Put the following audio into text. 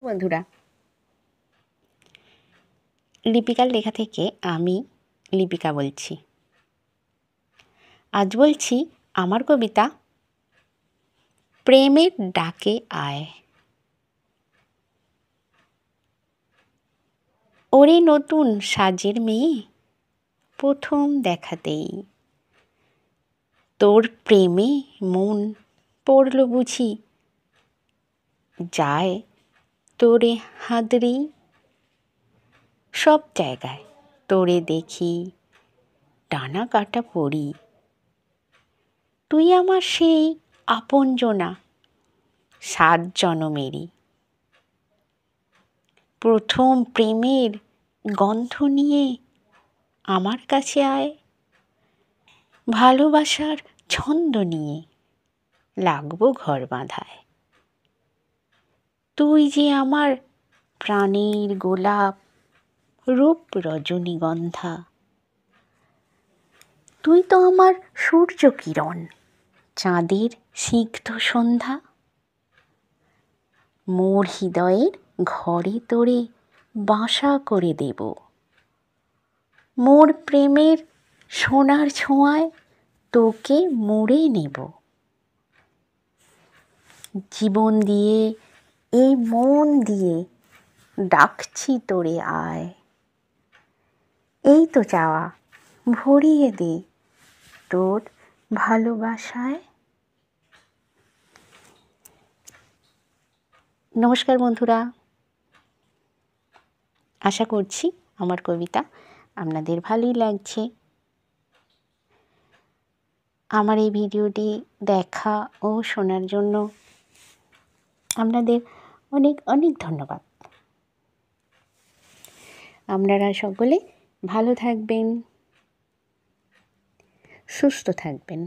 বন্ধুরা, লিপিকার লেখা থেকে আমি লিপিকা বলছি। আজ বলছি আমার কবিতা প্রেমের ডাকে আয়। ওরে নতুন সাজের মেয়ে, প্রথম দেখাতেই তোর প্রেমে মন পড়ল বুঝি, যায় তোরে হাতড়েই। সব জায়গায় তোরে দেখি, টানা কাটা পড়ি। তুই আমার সেই আপনজনা, 7 জনমেরই। প্রথম প্রেমের গন্ধ নিয়ে আমার কাছে আয়, ভালোবাসার ছন্দ নিয়ে লাগবো ঘর বাঁধায়। তুই যে আমার প্রাণের গোলাপ, রূপ রজনীগন্ধা। তুই তো আমার সূর্য কিরণ, চাঁদের সিক্ত সন্ধ্যা। মোর হৃদয়ের ঘরে তোরে বাসা করে দেব, মোর প্রেমের সোনার ছোঁয়ায় তোকে মুড়ে নেব। জীবন দিয়ে এই মন দিয়ে ডাকছি তোরে আয়। এই তো চাওয়া, ভরিয়ে দে তোর ভালোবাসায়। নমস্কার বন্ধুরা, আশা করছি আমার কবিতা আপনাদের ভালোই লাগছে। আমার এই ভিডিওটি দেখা ও শোনার জন্য আপনাদের অনেক অনেক ধন্যবাদ। আপনারা সকলে ভালো থাকবেন, সুস্থ থাকবেন।